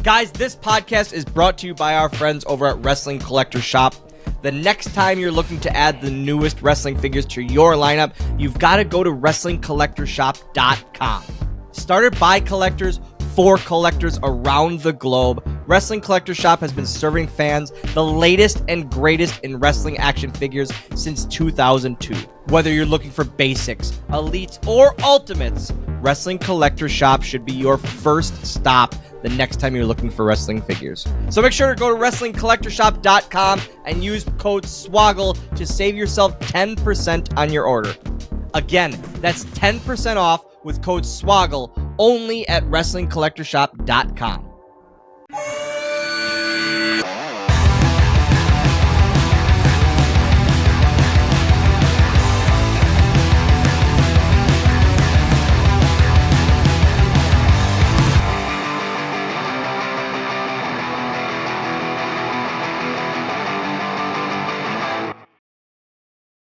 Guys, this podcast is brought to you by our friends over at Wrestling Collector Shop. The next time you're looking to add the newest wrestling figures to your lineup, you've got to go to WrestlingCollectorShop.com. Started by collectors for collectors around the globe, Wrestling Collector Shop has been serving fans the latest and greatest in wrestling action figures since 2002. Whether you're looking for basics, elites, or ultimates, Wrestling Collector Shop should be your first stop the next time you're looking for wrestling figures. So make sure to go to WrestlingCollectorShop.com and use code SWOGGLE to save yourself 10% on your order. Again, that's 10% off with code SWOGGLE only at WrestlingCollectorShop.com.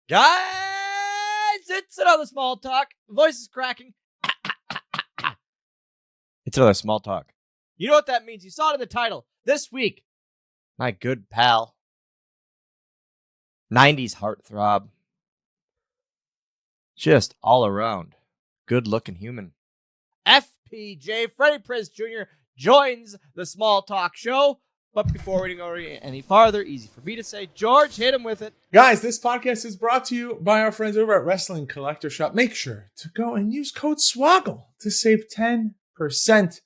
Guys, it's another small talk. Voice is cracking. It's another small talk. You know what that means? You saw it in the title. This week, my good pal, 90s heartthrob, just all around good-looking human, FPJ, Freddie Prinze Jr. joins the small talk show. But before we go any farther, easy for me to say, George, hit him with it. Guys, this podcast is brought to you by our friends over at Wrestling Collector Shop. Make sure to go and use code SWOGGLE to save 10%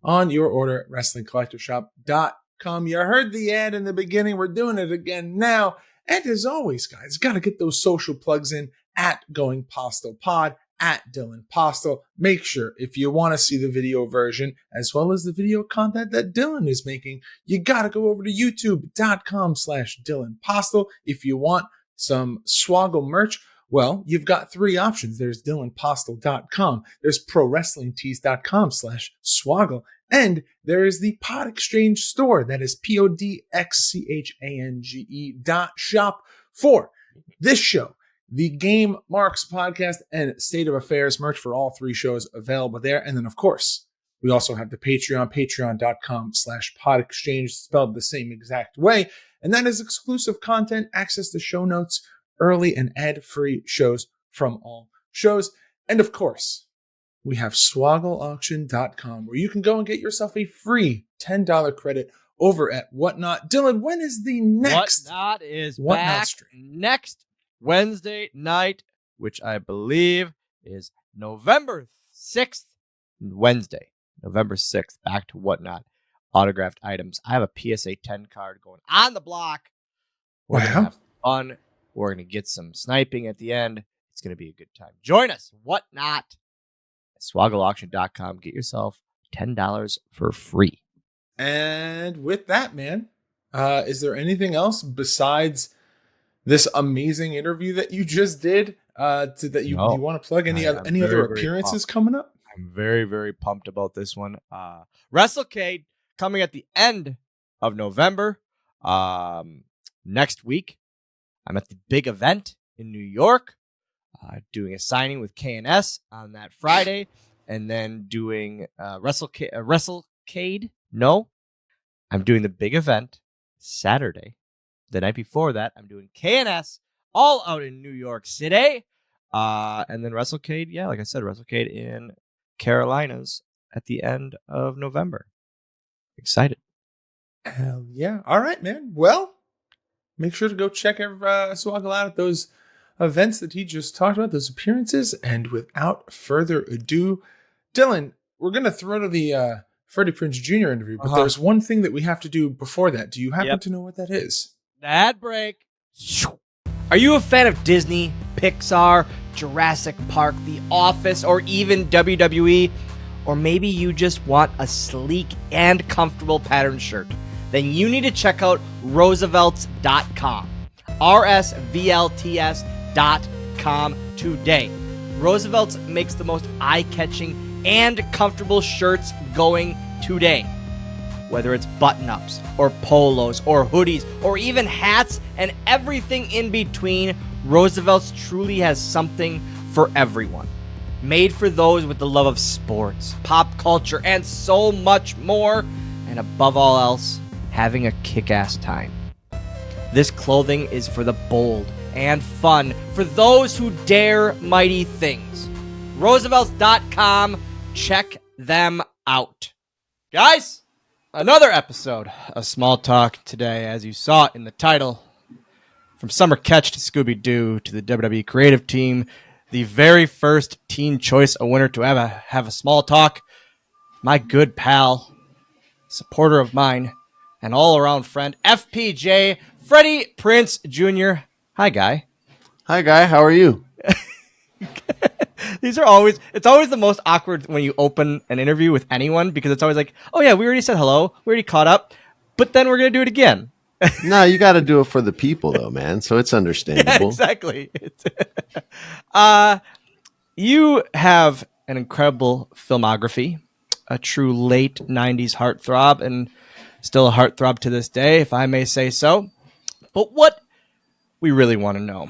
on your order at WrestlingCollectorShop.com. You heard the ad in the beginning. We're doing it again now. And as always, guys, got to get those social plugs in at Going Postl Pod, at Dylan Postl. Make sure, if you want to see the video version, as well as the video content that Dylan is making, you got to go over to youtube.com/Dylan Postl. If you want some Swoggle merch, well, you've got three options. There's DylanPostl.com. There's ProWrestlingTees.com/Swoggle. And there is the PodXchange store. That is PodXchange.shop for this show, the Game Marks podcast, and State of Affairs merch for all three shows available there. And then, of course, we also have the Patreon, patreon.com/PodXchange, spelled the same exact way. And that is exclusive content, access to show notes, early and ad-free shows from all shows. And of course, we have SwoggleAuction.com, where you can go and get yourself a free $10 credit over at Whatnot. Dylan, when is the next Whatnot is Whatnot back stream? Next Wednesday night, which I believe is November 6th. Wednesday, November 6th, back to Whatnot. Autographed items. I have a PSA 10 card going on the block. We're going to have fun. We're going to get some sniping at the end. It's going to be a good time. Join us. Whatnot. SwoggleAuction.com. Get yourself $10 for free. And with that, man, is there anything else besides this amazing interview that you just did that you want to plug? Any other appearances coming up? I'm very, very pumped about this one. WrestleCade coming at the end of November. Next week, I'm at the big event in New York, doing a signing with KNS on that Friday, and then doing WrestleCade. No, I'm doing the big event Saturday. The night before that, I'm doing KNS all out in New York City. And then WrestleCade, yeah, like I said, WrestleCade in Carolinas at the end of November. Excited. Hell yeah. All right, man. Well, make sure to go check Swoggle out at those events that he just talked about, those appearances. And without further ado, Dylan, we're going to throw to the Freddie Prinze Jr. interview, but there's one thing that we have to do before that. Do you happen to know what that is? Ad break. Are you a fan of Disney, Pixar, Jurassic Park, The Office, or even WWE? Or maybe you just want a sleek and comfortable pattern shirt? Then you need to check out Roosevelts.com. RSVLTS.com today. Roosevelts makes the most eye-catching and comfortable shirts going today. Whether it's button-ups, or polos, or hoodies, or even hats, and everything in between, Roosevelts truly has something for everyone. Made for those with the love of sports, pop culture, and so much more. and above all else, having a kick-ass time. This clothing is for the bold and fun, for those who dare mighty things. Roosevelts.com. Check them out. Guys, another episode of Small Talk today, as you saw in the title. From Summer Catch to Scooby-Doo to the WWE creative team, the very first Teen Choice winner to ever have a small talk, my good pal, supporter of mine, and all-around friend, FPJ, Freddie Prinze Jr. Hi, Guy. Hi, Guy. How are you? It's always the most awkward when you open an interview with anyone, because it's always like, oh yeah, we already said hello, we already caught up, but then we're going to do it again. No, you got to do it for the people, though, man. So it's understandable. Yeah, exactly. You have an incredible filmography, a true late 90s heartthrob, and still a heartthrob to this day, if I may say so. But what we really want to know,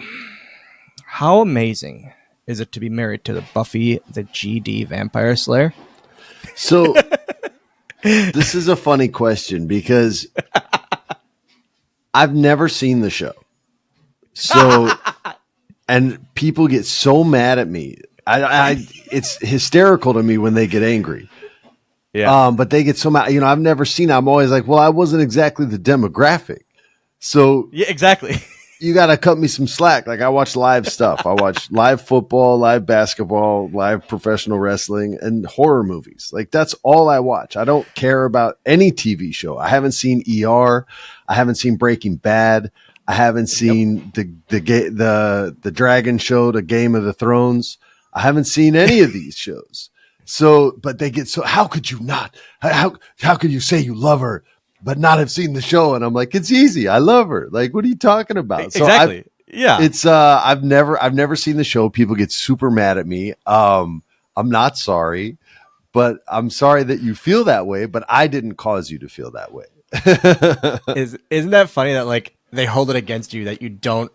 how amazing is it to be married to the Buffy the GD Vampire Slayer? So this is a funny question because I've never seen the show. So, and people get so mad at me. It's hysterical to me when they get angry. Yeah. But they get so mad. I've never seen it. I'm always like, well, I wasn't exactly the demographic. So Yeah, exactly. you got to cut me some slack. Like, I watch live stuff. I watch live football, live basketball, live professional wrestling, and horror movies. Like, that's all I watch. I don't care about any TV show. I haven't seen ER. I haven't seen Breaking Bad. I haven't seen the Dragon Show, the Game of the Thrones. I haven't seen any of these shows. So, but they get so, how could you not? How could you say you love her but not have seen the show? And I'm like, it's easy. I love her. Like, what are you talking about? Exactly. Yeah. It's I've never seen the show. People get super mad at me. I'm not sorry, but I'm sorry that you feel that way, but I didn't cause you to feel that way. Isn't that funny that like they hold it against you that you don't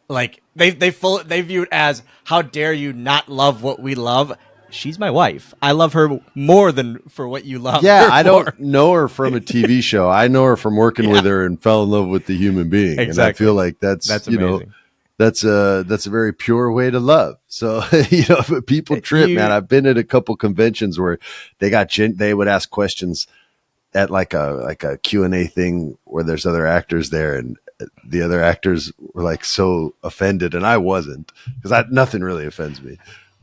like they view it as, how dare you not love what we love? She's my wife. I love her more than for what you love. Yeah, her I for. don't know her from a TV show. I know her from working with her and fell in love with the human being. Exactly. And I feel like that's amazing. That's a very pure way to love. So, but people trip, man. I've been at a couple conventions where they would ask questions at like a Q&A thing where there's other actors there, and the other actors were like so offended, and I wasn't, because nothing really offends me.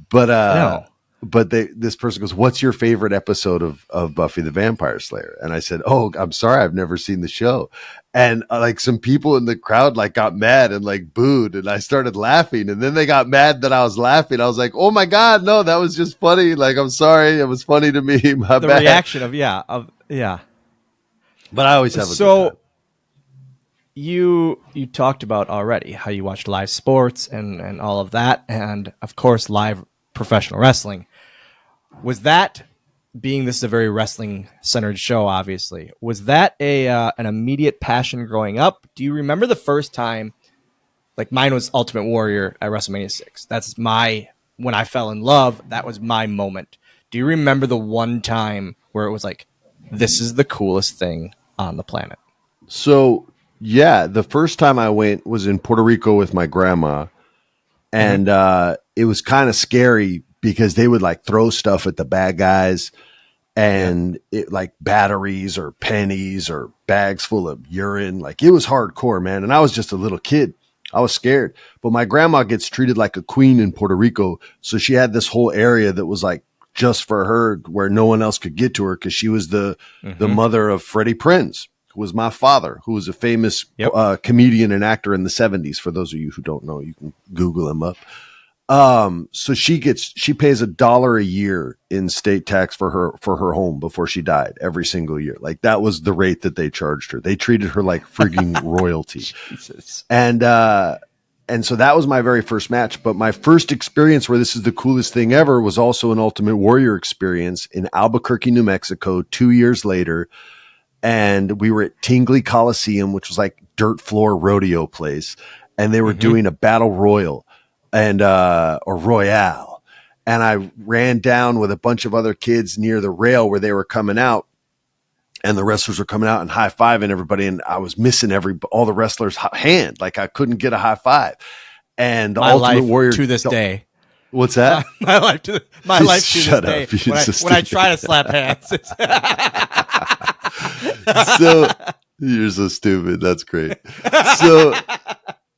But No. But this person goes, what's your favorite episode of Buffy the Vampire Slayer? And I said, oh, I'm sorry, I've never seen the show. And like some people in the crowd like got mad and like booed, and I started laughing, and then they got mad that I was laughing. I was like, oh my God, no, that was just funny. Like, I'm sorry, it was funny to me. My The bad. reaction of But I always have a good time. You talked about already how you watched live sports and all of that, and of course live professional wrestling. Was that, being this is a very wrestling centered show, obviously, was that an immediate passion growing up? Do you remember the first time? Like, mine was Ultimate Warrior at WrestleMania 6. That's when I fell in love. That was my moment. Do you remember the one time where it was like, this is the coolest thing on the planet? So yeah, the first time I went was in Puerto Rico with my grandma, and it was kind of scary because they would like throw stuff at the bad guys, and it like batteries or pennies or bags full of urine. Like, it was hardcore, man. And I was just a little kid. I was scared, but my grandma gets treated like a queen in Puerto Rico. So she had this whole area that was like just for her, where no one else could get to her, because she was the mother of Freddie Prinze, who was my father, who was a famous comedian and actor in the 70s. For those of you who don't know, you can Google him up. So she pays $1 a year in state tax for her home before she died every single year. Like, that was the rate that they charged her. They treated her like frigging royalty. Jesus. And so that was my very first match. But my first experience where this is the coolest thing ever was also an Ultimate Warrior experience in Albuquerque, New Mexico, 2 years later. And we were at Tingley Coliseum, which was like dirt floor rodeo place. And they were doing a battle royal or royale. And I ran down with a bunch of other kids near the rail where they were coming out. and the wrestlers were coming out and high-fiving everybody, and I was missing all the wrestlers' hand. Like I couldn't get a high five. And the Ultimate Warrior to this day. What's that? My life to Shut this up. day. When I try to slap hands. So you're so stupid. That's great.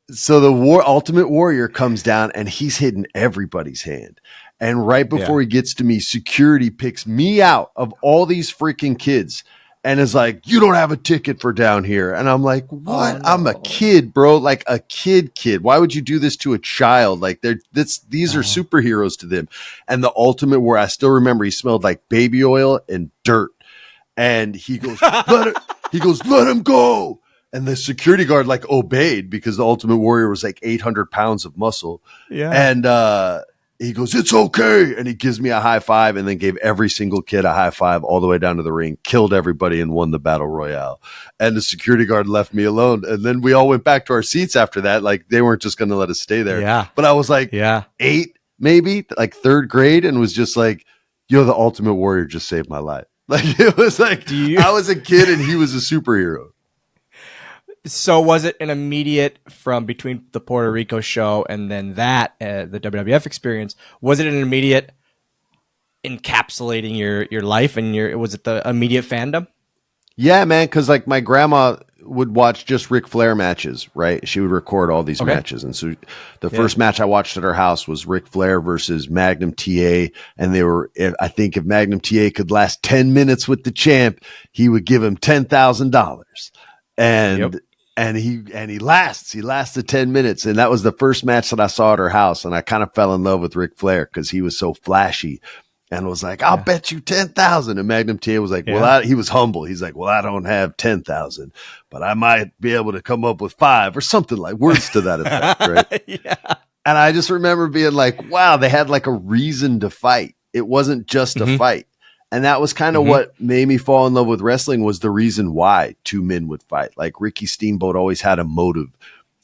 So the Ultimate Warrior comes down and he's hitting everybody's hand. And right before he gets to me, security picks me out of all these freaking kids and is like, you don't have a ticket for down here. And I'm like, what? Oh, no. I'm a kid, bro. Like a kid. Why would you do this to a child? Like these are superheroes to them. And the Ultimate Warrior, I still remember he smelled like baby oil and dirt. And he goes, let him go. And the security guard like obeyed because the Ultimate Warrior was like 800 pounds of muscle. Yeah. And he goes, it's okay. And he gives me a high five and then gave every single kid a high five all the way down to the ring, killed everybody and won the battle royale. And the security guard left me alone. And then we all went back to our seats after that. Like they weren't just going to let us stay there. Yeah. But I was like 8, maybe like 3rd grade, and was just like, yo, the Ultimate Warrior just saved my life. Like it was like, I was a kid and he was a superhero. So was it an immediate from between the Puerto Rico show and then that the WWF experience? Was it an immediate encapsulating your life and was it the immediate fandom? Yeah, man. Because like my grandma would watch just Ric Flair matches, right? She would record all these matches, and so the first match I watched at her house was Ric Flair versus Magnum TA, and they were. I think if Magnum TA could last 10 minutes with the champ, he would give him $10,000, and he lasted 10 minutes. And that was the first match that I saw at her house. And I kind of fell in love with Ric Flair because he was so flashy and was like, I'll bet you 10,000. And Magnum TA was like, he was humble. He's like, well, I don't have 10,000, but I might be able to come up with 5 or something like words to that effect. Right. And I just remember being like, wow, they had like a reason to fight. It wasn't just a fight. And that was kind of what made me fall in love with wrestling, was the reason why 2 men would fight. Like Ricky Steamboat always had a motive.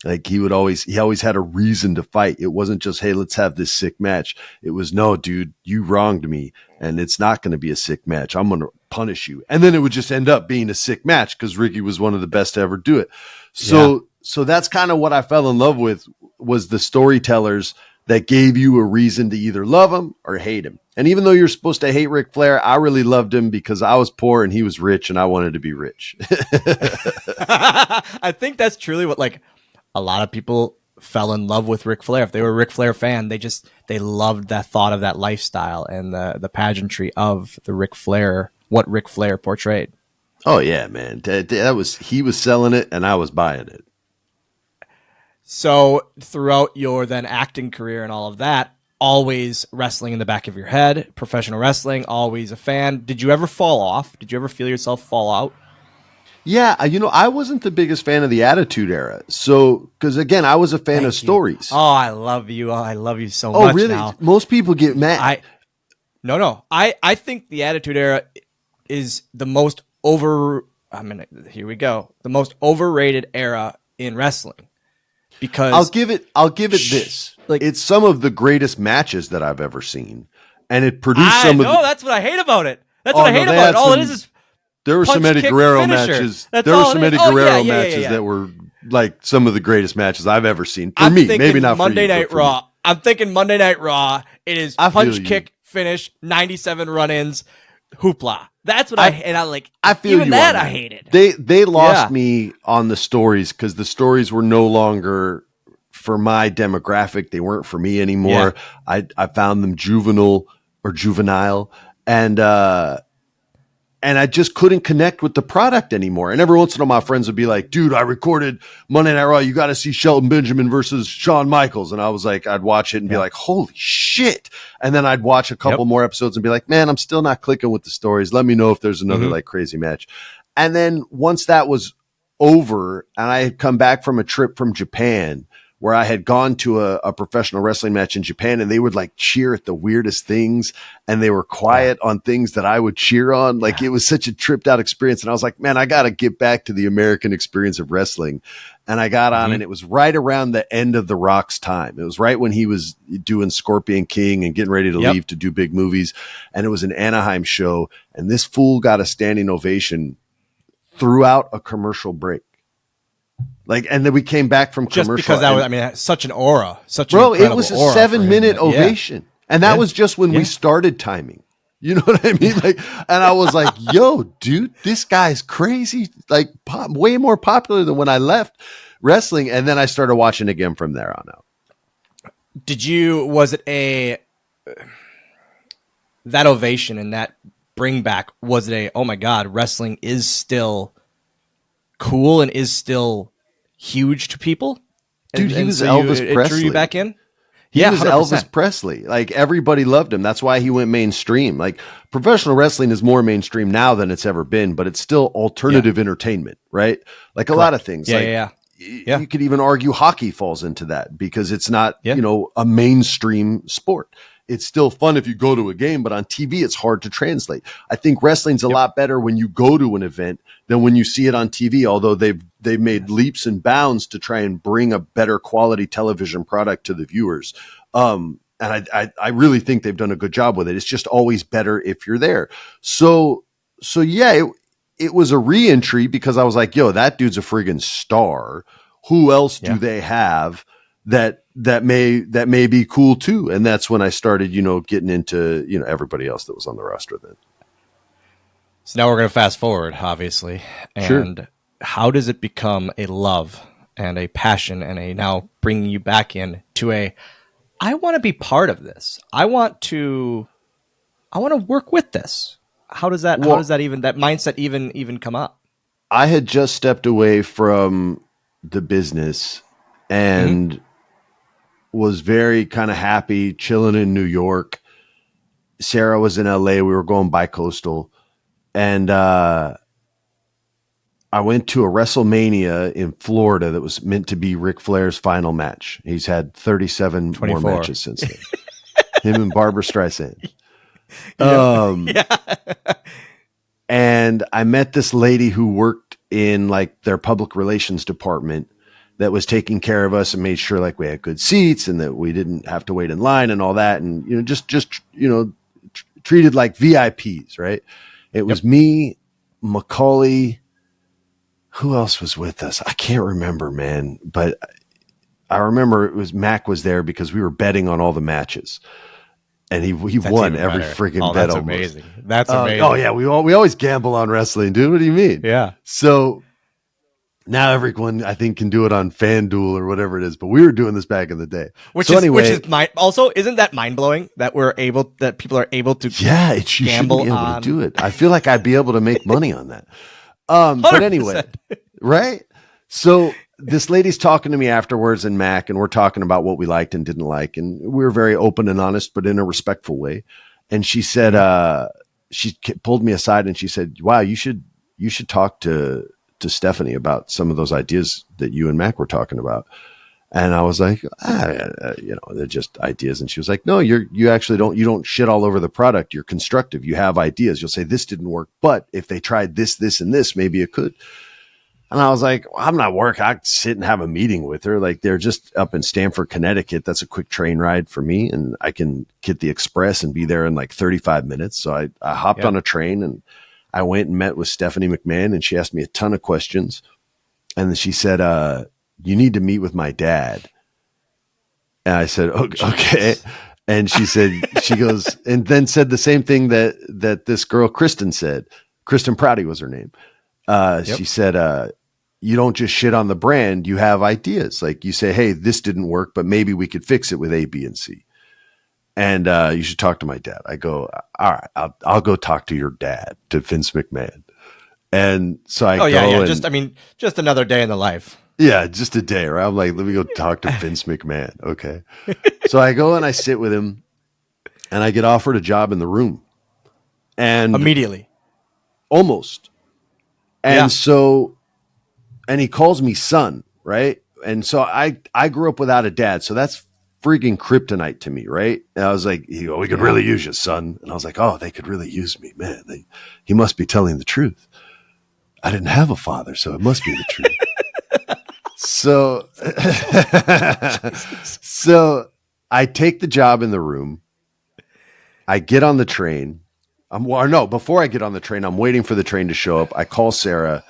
Like he always had a reason to fight. It wasn't just, hey, let's have this sick match. It was, no, dude, you wronged me and it's not going to be a sick match. I'm going to punish you. And then it would just end up being a sick match because Ricky was one of the best to ever do it. So that's kind of what I fell in love with, was the storytellers that gave you a reason to either love him or hate him. And even though you're supposed to hate Ric Flair, I really loved him because I was poor and he was rich and I wanted to be rich. I think that's truly what, like, a lot of people fell in love with Ric Flair. If they were a Ric Flair fan, they loved that thought of that lifestyle and the pageantry of the Ric Flair, what Ric Flair portrayed. Oh yeah, man. He was selling it and I was buying it. So throughout your then acting career and all of that, always wrestling in the back of your head, professional wrestling, always a fan. Did you ever fall off? Did you ever feel yourself fall out? Yeah, I wasn't the biggest fan of the Attitude Era. So, because again, I was a fan of stories. Oh, I love you. Oh, I love you so much. Oh, really? Now. Most people get mad. No. I think the Attitude Era is the most here we go. The most overrated era in wrestling. Because I'll give it this. Like, it's some of the greatest matches that I've ever seen. And it produced that's what I hate about it. That's what I hate about it. All it is there were some Eddie Guerrero matches. Matches that were like some of the greatest matches I've ever seen. For me, maybe not Monday for you. Night Raw. I'm thinking Monday Night Raw. It is punch, kick, finish, 97 run-ins, hoopla. That's what I feel even that I hated. They lost me on the stories because the stories were no longer for my demographic. They weren't for me anymore. Yeah. I found them juvenile, and I just couldn't connect with the product anymore. And every once in a while, my friends would be like, dude, I recorded Monday Night Raw. You got to see Shelton Benjamin versus Shawn Michaels. And I was like, I'd watch it and be like, holy shit. And then I'd watch a couple more episodes and be like, man, I'm still not clicking with the stories. Let me know if there's another like crazy match. And then once that was over and I had come back from a trip from Japan, where I had gone to a professional wrestling match in Japan, and they would like cheer at the weirdest things, and they were quiet on things that I would cheer on. Like it was such a tripped out experience. And I was like, man, I got to get back to the American experience of wrestling. And I got on, and it was right around the end of The Rock's time. It was right when he was doing Scorpion King and getting ready to leave to do big movies. And it was an Anaheim show. And this fool got a standing ovation throughout a commercial break. Like, and then we came back from just commercial. Because that was, I mean, such an aura, such bro, an it was a aura 7-minute Yeah. ovation. And that was just when we started timing. You know what I mean? Like, and I was like, yo, dude, this guy's crazy. Like way more popular than when I left wrestling. And then I started watching again from there on out. Was it that ovation and that bring back, was it oh my God, wrestling is still cool and is still huge to people? Dude, he was so Elvis Presley. It drew you back in? He was 100%. Elvis Presley. Like everybody loved him. That's why he went mainstream. Like professional wrestling is more mainstream now than it's ever been, but it's still alternative entertainment, right? Like a lot of things. You could even argue hockey falls into that because it's not, a mainstream sport. It's still fun if you go to a game, but on TV, it's hard to translate. I think wrestling's a lot better when you go to an event than when you see it on TV, although they've made leaps and bounds to try and bring a better quality television product to the viewers. And I really think they've done a good job with it. It's just always better if you're there. So yeah, it was a re-entry because I was like, yo, that dude's a friggin' star. Who else do they have that may be cool too? And that's when I started, getting into, everybody else that was on the roster then. So now we're going to fast forward, obviously. And how does it become a love and a passion and a now bringing you back in to I want to be part of this. I want to work with this. How does that mindset even come up? I had just stepped away from the business and was very kind of happy chilling in New York. Sarah was in LA. We were going bi-coastal. And I went to a WrestleMania in Florida that was meant to be Ric Flair's final match. He's had 37 more matches since then. Him and Barbara Streisand. And I met this lady who worked in like their public relations department that was taking care of us and made sure like we had good seats and that we didn't have to wait in line and all that. And, treated like VIPs, right? It was me, Macaulay. Who else was with us? I can't remember, man. But I remember it was Mac was there because we were betting on all the matches. And he won every freaking bet. That's amazing. That's amazing. Oh yeah, we always gamble on wrestling, dude. What do you mean? Yeah. So now everyone I think can do it on FanDuel or whatever it is, but we were doing this back in the day. Which is also isn't that mind blowing that people are able to gamble be able on to do it. I feel like I'd be able to make money on that. But anyway, right? So this lady's talking to me afterwards and Mac, and we're talking about what we liked and didn't like. And we were very open and honest, but in a respectful way. And she said, she pulled me aside and she said, wow, you should talk to Stephanie about some of those ideas that you and Mac were talking about. And I was like, they're just ideas. And she was like, no, you actually don't shit all over the product. You're constructive. You have ideas. You'll say this didn't work, but if they tried this, this, and this, maybe it could. And I was like, I'm not working. I sit and have a meeting with her. Like they're just up in Stamford, Connecticut. That's a quick train ride for me. And I can get the express and be there in like 35 minutes. So I hopped on a train and I went and met with Stephanie McMahon and she asked me a ton of questions. And then she said, you need to meet with my dad. And I said, okay. And she said, she goes, and then said the same thing that this girl, Kristen said. Kristen Prouty was her name. She said, you don't just shit on the brand. You have ideas. Like you say, hey, this didn't work, but maybe we could fix it with A, B, and C. And you should talk to my dad. I go, all right, I'll go talk to your dad, to Vince McMahon. And so I just another day in the life. Yeah, just a day, right? I'm like, let me go talk to Vince McMahon. Okay. So I go and I sit with him and I get offered a job in the room. And immediately. Almost. And so, and he calls me son, right? And so I grew up without a dad. So that's freaking kryptonite to me, right? And I was like, we could really use you, son. And I was like, oh, they could really use me, man. He must be telling the truth. I didn't have a father, so it must be the truth. So I take the job in the room. I get on the train. Before I get on the train, I'm waiting for the train to show up. I call Sarah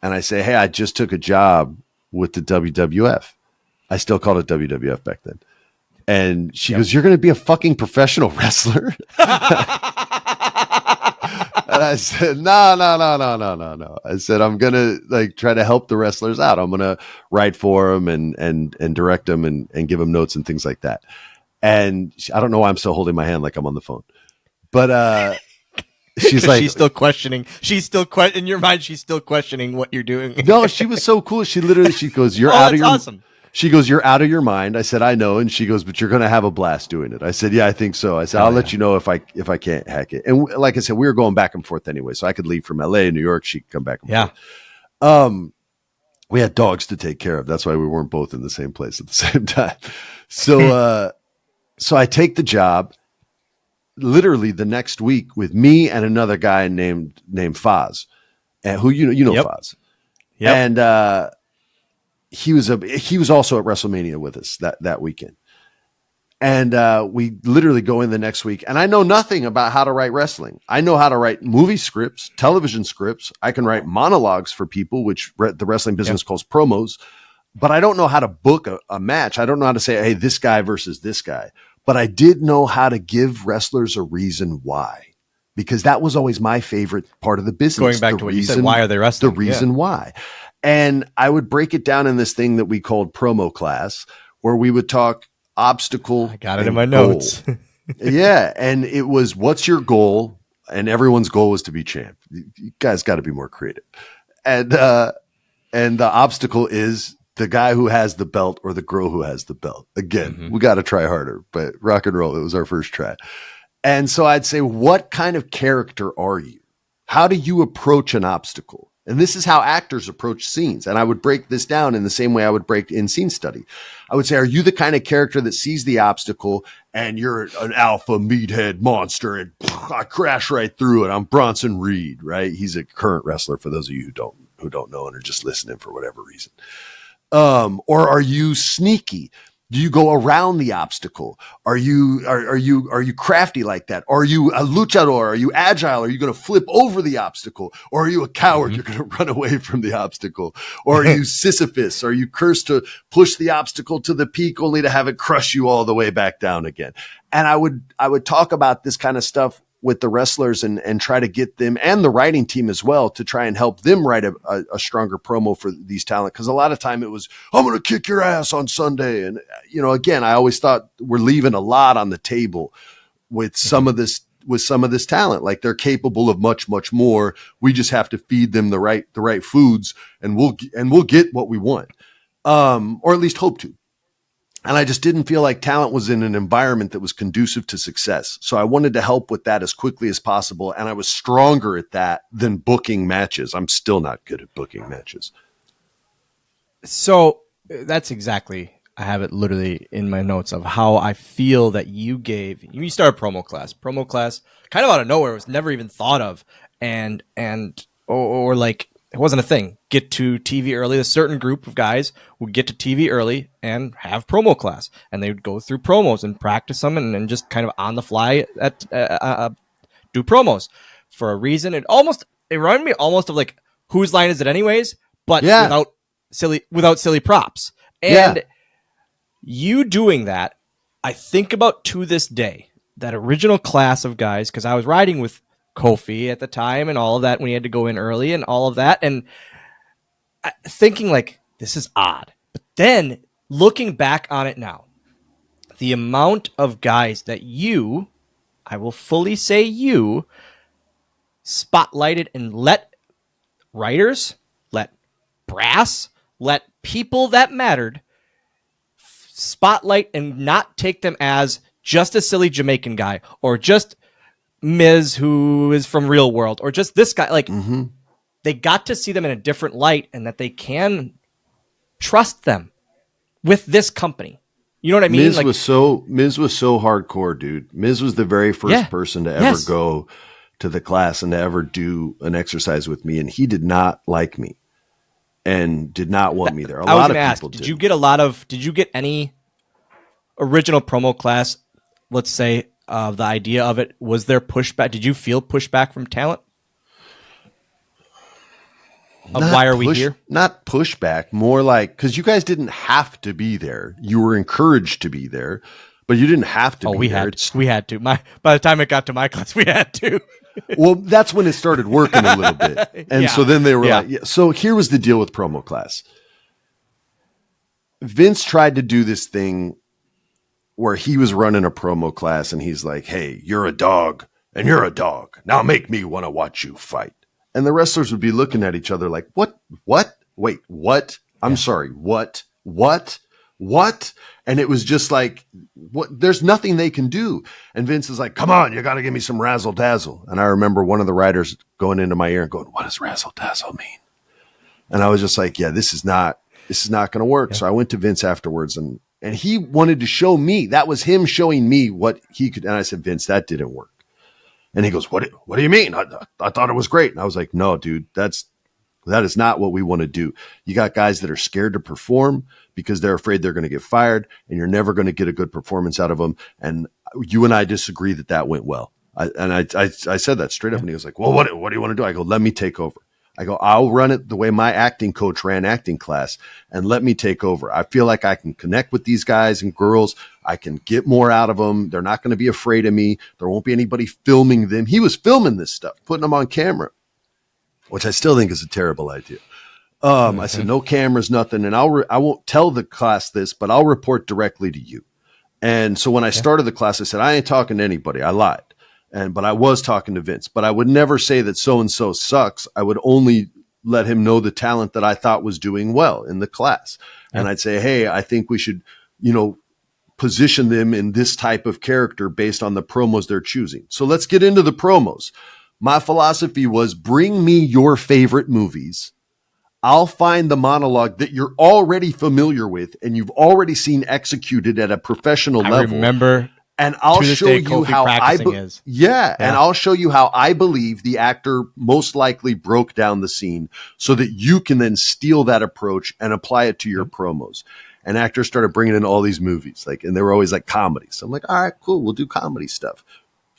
and I say, hey, I just took a job with the WWF. I still called it WWF back then. And she goes, you're going to be a fucking professional wrestler? And I said, no. I said, I'm going to like try to help the wrestlers out. I'm going to write for them and direct them and give them notes and things like that. And I don't know why I'm still holding my hand like I'm on the phone, but she's like, she's still questioning. In your mind, she's still questioning what you're doing. No, she was so cool. She goes, you're out of your awesome. She goes, you're out of your mind. I said, I know. And she goes, but you're going to have a blast doing it. I said, yeah, I think so. I said, I'll let you know if I can't hack it. And like I said, we were going back and forth anyway. So I could leave from LA, New York. She could come back and forth. We had dogs to take care of. That's why we weren't both in the same place at the same time. So, so I take the job literally the next week with me and another guy named Foz, and who, you know, Foz. Yep. And, he was also at WrestleMania with us that weekend. And we literally go in the next week, and I know nothing about how to write wrestling. I know how to write movie scripts, television scripts. I can write monologues for people, which the wrestling business calls promos, but I don't know how to book a match. I don't know how to say, hey, this guy versus this guy, but I did know how to give wrestlers a reason why, because that was always my favorite part of the business. Going back to what you said, why are they wrestling? The reason why. And I would break it down in this thing that we called promo class, where we would talk obstacle. I got it in my notes. Yeah. And it was, what's your goal? And everyone's goal was to be champ. You guys got to be more creative. And the obstacle is the guy who has the belt or the girl who has the belt. Again, we got to try harder, but rock and roll. It was our first try. And so I'd say, what kind of character are you? How do you approach an obstacle? And this is how actors approach scenes. And I would break this down in the same way I would break in scene study. I would say, are you the kind of character that sees the obstacle and you're an alpha meathead monster and I crash right through it? I'm Bronson Reed, right? He's a current wrestler for those of you who don't know and are just listening for whatever reason. Or are you sneaky? Do you go around the obstacle? Are you crafty like that? Are you a luchador? Are you agile? Are you going to flip over the obstacle? Or are you a coward? You're going to run away from the obstacle? Or are you Sisyphus? Are you cursed to push the obstacle to the peak only to have it crush you all the way back down again? And I would talk about this kind of stuff with the wrestlers and try to get them, and the writing team as well, to try and help them write a stronger promo for these talent. Cause a lot of time it was, I'm going to kick your ass on Sunday. And, you know, again, I always thought we're leaving a lot on the table with some of this talent. Like, they're capable of much, much more. We just have to feed them the right foods, and we'll get what we want. Or at least hope to. And I just didn't feel like talent was in an environment that was conducive to success. So I wanted to help with that as quickly as possible. And I was stronger at that than booking matches. I'm still not good at booking matches. So that's exactly, I have it literally in my notes of how I feel that you started promo class kind of out of nowhere. It was never even thought of. Or like, it wasn't a thing. Get to TV early. A certain group of guys would get to TV early and have promo class, and they would go through promos and practice them, and just kind of on the fly do promos for a reason. It reminded me almost of like, whose line is it anyways? But without silly props. And you doing that, I think about to this day, that original class of guys, because I was riding with Kofi at the time and all of that when he had to go in early and all of that, and thinking like, this is odd. But then looking back on it now, the amount of guys that I will fully say you spotlighted and let writers, let brass, let people that mattered spotlight and not take them as just a silly Jamaican guy or just Miz, who is from Real World, or just this guy. Like, they got to see them in a different light, and that they can trust them with this company. You know what I mean? Miz was so hardcore, dude. Miz was the very first person to ever go to the class and to ever do an exercise with me, and he did not like me and did not want me there. A lot of people did. Did you get any original promo class, let's say, the idea of it? Was there pushback? Did you feel pushback from talent? why are we here? Not pushback, more like, because you guys didn't have to be there. You were encouraged to be there, but you didn't have to be there. We had to. By the time it got to my class, we had to. Well, that's when it started working a little bit. And so then they were like, yeah. So here was the deal with promo class. Vince tried to do this thing where he was running a promo class and he's like, hey, you're a dog and you're a dog. Now make me want to watch you fight. And the wrestlers would be looking at each other like, what? Wait, what? I'm sorry. What? And it was just like, what? There's nothing they can do. And Vince is like, come on, you got to give me some razzle dazzle. And I remember one of the writers going into my ear and going, what does razzle dazzle mean? And I was just like, yeah, this is not going to work. Yeah. So I went to Vince afterwards and he wanted to show me, that was him showing me what he could. And I said, Vince, that didn't work. And he goes, what do you mean? I thought it was great. And I was like, no, dude, that is not what we want to do. You got guys that are scared to perform because they're afraid they're going to get fired and you're never going to get a good performance out of them. And you and I disagree that went well. I said that straight up and he was like, well, what do you want to do? I go, let me take over. I go, I'll run it the way my acting coach ran acting class and let me take over. I feel like I can connect with these guys and girls. I can get more out of them. They're not going to be afraid of me. There won't be anybody filming them. He was filming this stuff, putting them on camera, which I still think is a terrible idea. I said, no cameras, nothing. And I won't tell the class this, but I'll report directly to you. And so when I started the class, I said, I ain't talking to anybody. I lied. But I was talking to Vince, but I would never say that so-and-so sucks. I would only let him know the talent that I thought was doing well in the class. Yeah. And I'd say, hey, I think we should, position them in this type of character based on the promos they're choosing. So let's get into the promos. My philosophy was bring me your favorite movies. I'll find the monologue that you're already familiar with and you've already seen executed at a professional level. Remember. And I'll show you how and I'll show you how I believe the actor most likely broke down the scene so that you can then steal that approach and apply it to your promos. And actors started bringing in all these movies, and they were always like comedies. So I'm like, all right, cool. We'll do comedy stuff.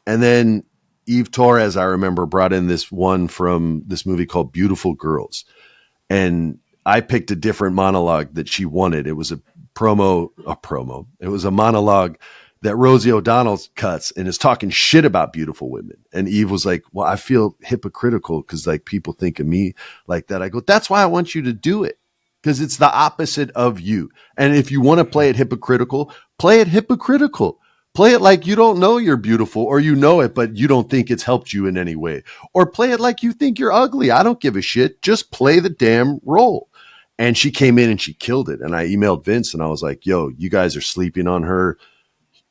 And then Eve Torres, I remember, brought in this one from this movie called Beautiful Girls. And I picked a different monologue that she wanted. It was a promo. It was a monologue that Rosie O'Donnell cuts and is talking shit about beautiful women. And Eve was like, well, I feel hypocritical because people think of me like that. I go, that's why I want you to do it. Because it's the opposite of you. And if you want to play it hypocritical, play it hypocritical. Play it like you don't know you're beautiful or you know it, but you don't think it's helped you in any way. Or play it like you think you're ugly. I don't give a shit. Just play the damn role. And she came in and she killed it. And I emailed Vince and I was like, yo, you guys are sleeping on her.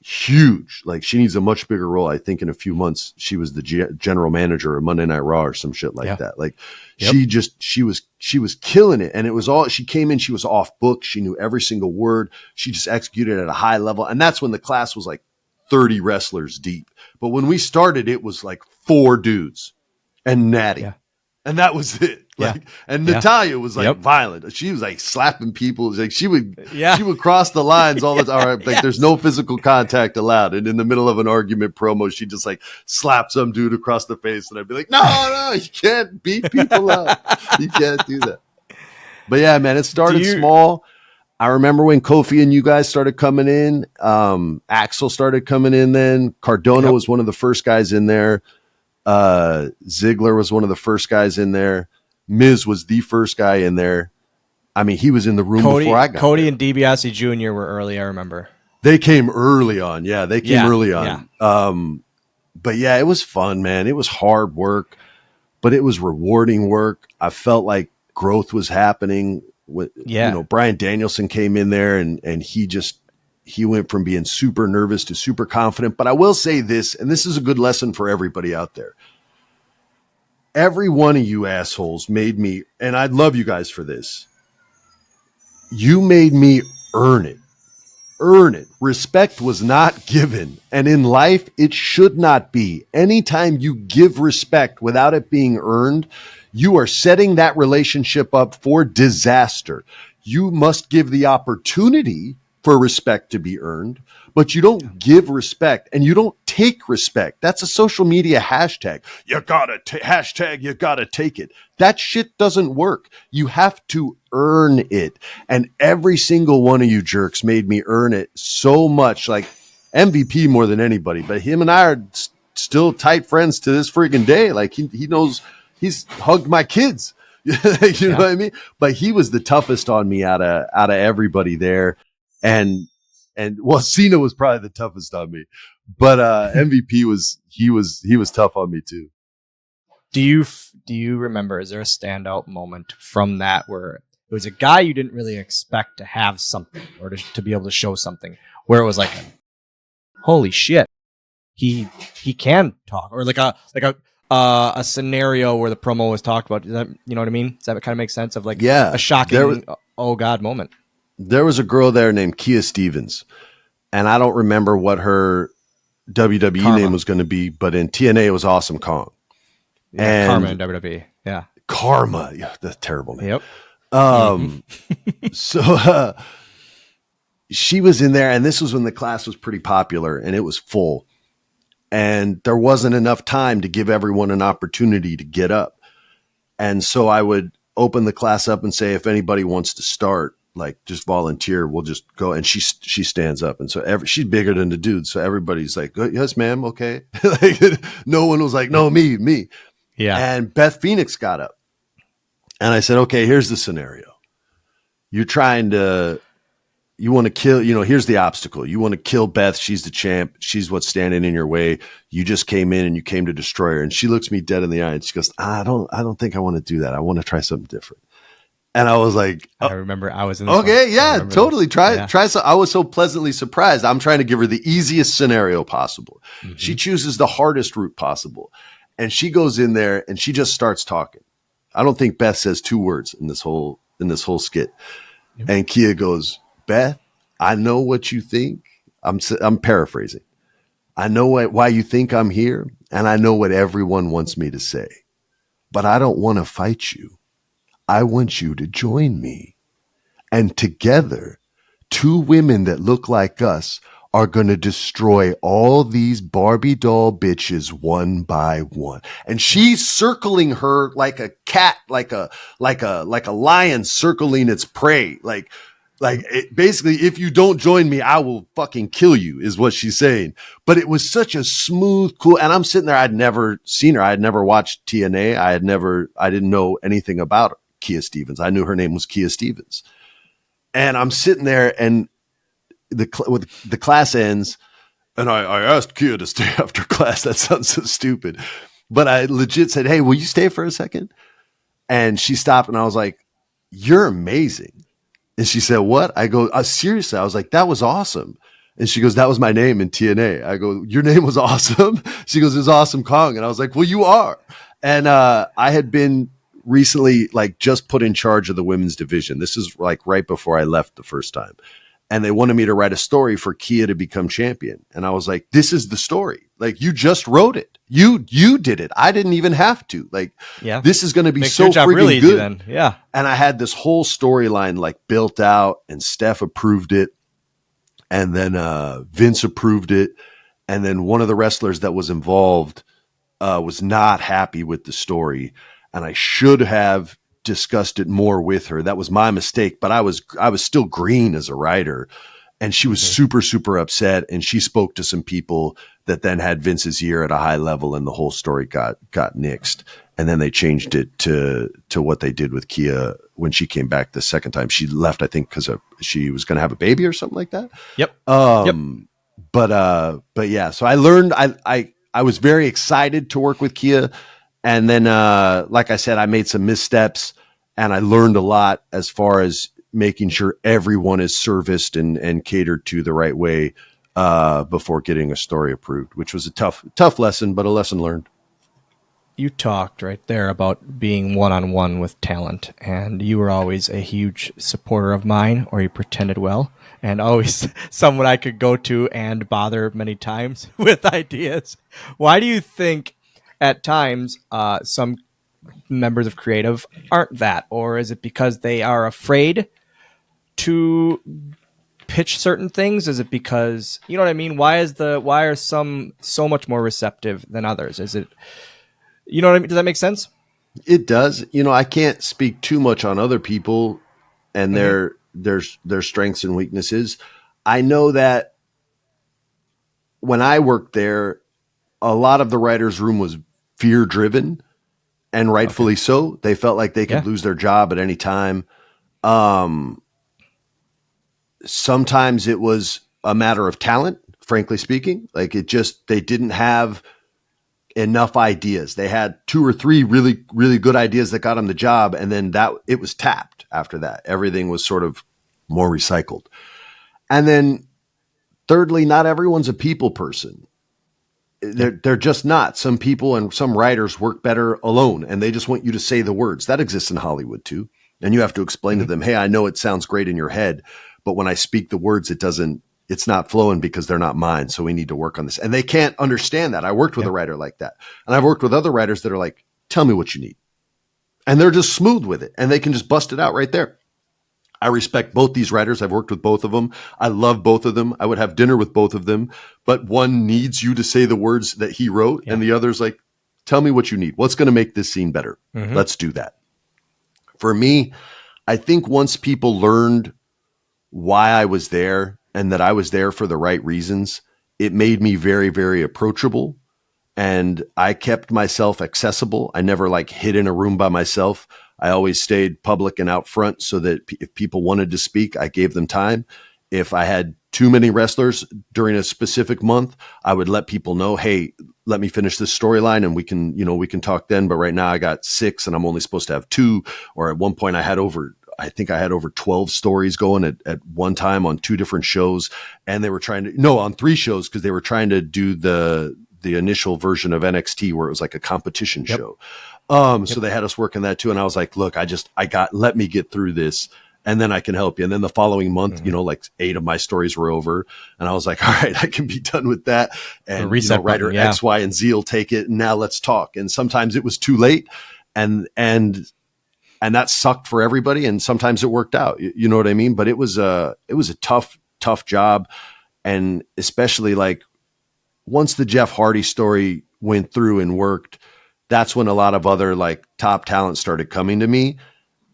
Huge. She needs a much bigger role. I think in a few months, she was the general manager of Monday Night Raw or some shit like that. She was killing it. And it was all, she came in, she was off book. She knew every single word. She just executed at a high level. And that's when the class was 30 wrestlers deep. But when we started, it was 4 dudes and Natty. Yeah. And that was it. And Natalia was violent. She was slapping people. She would cross the lines all the time. There's no physical contact allowed. And in the middle of an argument promo, she just slap some dude across the face. And I'd be like, no, you can't beat people up. You can't do that. But yeah, man, it started small. I remember when Kofi and you guys started coming in, Axel started coming in then. Cardona was one of the first guys in there. Ziggler was one of the first guys in there. Miz was the first guy in there. I mean, he was in the room before I got Cody there. And DiBiase Jr. were early, I remember. They came early on. Yeah, they came early on. Yeah. But yeah, it was fun, man. It was hard work, but it was rewarding work. I felt like growth was happening. Bryan Danielson came in there and he went from being super nervous to super confident. But I will say this, and this is a good lesson for everybody out there. Every one of you assholes made me, and I love you guys for this. You made me earn it. Earn it. Respect was not given. And in life, it should not be. Anytime you give respect without it being earned, you are setting that relationship up for disaster. You must give the opportunity for respect to be earned, but you don't give respect and you don't take respect. That's a social media hashtag. You gotta take it. That shit doesn't work. You have to earn it. And every single one of you jerks made me earn it so much. Like MVP more than anybody, but him and I are still tight friends to this freaking day. Like he knows, he's hugged my kids. You know what I mean? But he was the toughest on me out of everybody there. And well, Cena was probably the toughest on me, but MVP was tough on me too. Do you remember? Is there a standout moment from that where it was a guy you didn't really expect to have something or to be able to show something, where it was like, holy shit, he can talk, or like a scenario where the promo was talked about? Does that, you know what I mean? Does that kind of make sense of like a shocking oh god moment? There was a girl there named Kia Stevens, and I don't remember what her WWE name was going to be, but in TNA it was Awesome Kong. And Karma in WWE. Yeah. Karma. Yeah, that's terrible name. Yep. So she was in there, and this was when the class was pretty popular and it was full. And there wasn't enough time to give everyone an opportunity to get up. And so I would open the class up and say, if anybody wants to start, like just volunteer, we'll just go. And she stands up. And so she's bigger than the dude. So everybody's like, yes, ma'am. Okay. Like, no one was like, no, me. Yeah. And Beth Phoenix got up, and I said, okay, here's the scenario. You want to kill, here's the obstacle. You want to kill Beth. She's the champ. She's what's standing in your way. You just came in and you came to destroy her. And she looks me dead in the eye and she goes, I don't think I want to do that. I want to try something different. And I was like, I remember I was in this okay, one. yeah, totally. Try so. I was so pleasantly surprised. I'm trying to give her the easiest scenario possible. Mm-hmm. She chooses the hardest route possible. And she goes in there and she just starts talking. I don't think Beth says 2 words in this whole skit. Yep. And Kia goes, Beth, I know what you think. I'm paraphrasing. I know why you think I'm here, and I know what everyone wants me to say. But I don't want to fight you. I want you to join me. And together, 2 women that look like us are going to destroy all these Barbie doll bitches one by one. And she's circling her like a cat, like a lion circling its prey. Like basically, if you don't join me, I will fucking kill you, is what she's saying. But it was such a smooth, cool, and I'm sitting there. I'd never seen her. I had never watched TNA. I didn't know anything about her, Kia Stevens. I knew her name was Kia Stevens. And I'm sitting there, and the class ends, and I asked Kia to stay after class. That sounds so stupid. But I legit said, hey, will you stay for a second? And she stopped, and I was like, you're amazing. And she said, what? I go, seriously. I was like, that was awesome. And she goes, that was my name in TNA. I go, your name was awesome? She goes, it was Awesome Kong. And I was like, well, you are. And I had been recently like just put in charge of the women's division. This is like right before I left the first time. And they wanted me to write a story for Kia to become champion. And I was like, this is the story. Like, you just wrote it. You did it. I didn't even have to. Like, this is going to be so freaking really good. Then. Yeah. And I had this whole storyline like built out, and Steph approved it. And then Vince approved it. And then one of the wrestlers that was involved was not happy with the story. And I should have discussed it more with her. That was my mistake, but I was still green as a writer, and she was super, super upset. And she spoke to some people that then had Vince's ear at a high level, and the whole story got nixed. And then they changed it to what they did with Kia when she came back the second time. She left, I think, because she was going to have a baby or something like that. Yep. But yeah, so I learned, I was very excited to work with Kia. And then, like I said, I made some missteps, and I learned a lot as far as making sure everyone is serviced and catered to the right way before getting a story approved, which was a tough lesson, but a lesson learned. You talked right there about being one-on-one with talent, and you were always a huge supporter of mine, or you pretended well, and always someone I could go to and bother many times with ideas. Why do you think at times some members of creative aren't that? Or is it because they are afraid to pitch certain things? Is it because, you know what I mean? Why are some so much more receptive than others? Is it, you know what I mean? Does that make sense? It does. I can't speak too much on other people and their strengths and weaknesses. I know that when I worked there, a lot of the writers' room was fear driven, and rightfully so. They felt like they could lose their job at any time. Sometimes it was a matter of talent, frankly speaking. Like they didn't have enough ideas. They had 2 or 3 really, really good ideas that got them the job. And then it was tapped after that. Everything was sort of more recycled. And then thirdly, not everyone's a people person. They're just not. Some people and some writers work better alone, and they just want you to say the words. That exists in Hollywood too. And you have to explain to them, hey, I know it sounds great in your head, but when I speak the words, it's not flowing because they're not mine. So we need to work on this. And they can't understand that. I worked with a writer like that. And I've worked with other writers that are like, tell me what you need. And they're just smooth with it, and they can just bust it out right there. I respect both these writers. I've worked with both of them. I love both of them. I would have dinner with both of them, but one needs you to say the words that he wrote. And the other's like, tell me what you need. What's going to make this scene better? Let's do that. For me, I think once people learned why I was there and that I was there for the right reasons, it made me very, very approachable. And I kept myself accessible. I never hid in a room by myself. I always stayed public and out front so that if people wanted to speak, I gave them time. If I had too many wrestlers during a specific month, I would let people know, hey, let me finish this storyline and we can talk then. But right now I got 6 and I'm only supposed to have 2. Or at one point I had over 12 stories going at one time on 2 different shows. And they were on 3 shows, because they were trying to do the initial version of NXT where it was like a competition show. So they had us working that too. And I was like, look, let me get through this and then I can help you. And then the following month, 8 of my stories were over and I was like, all right, I can be done with that. And writer X, Y, and Z will take it. And now let's talk. And sometimes it was too late and that sucked for everybody. And sometimes it worked out, you know what I mean? But it was a tough job. And especially once the Jeff Hardy story went through and worked, that's when a lot of other top talent started coming to me.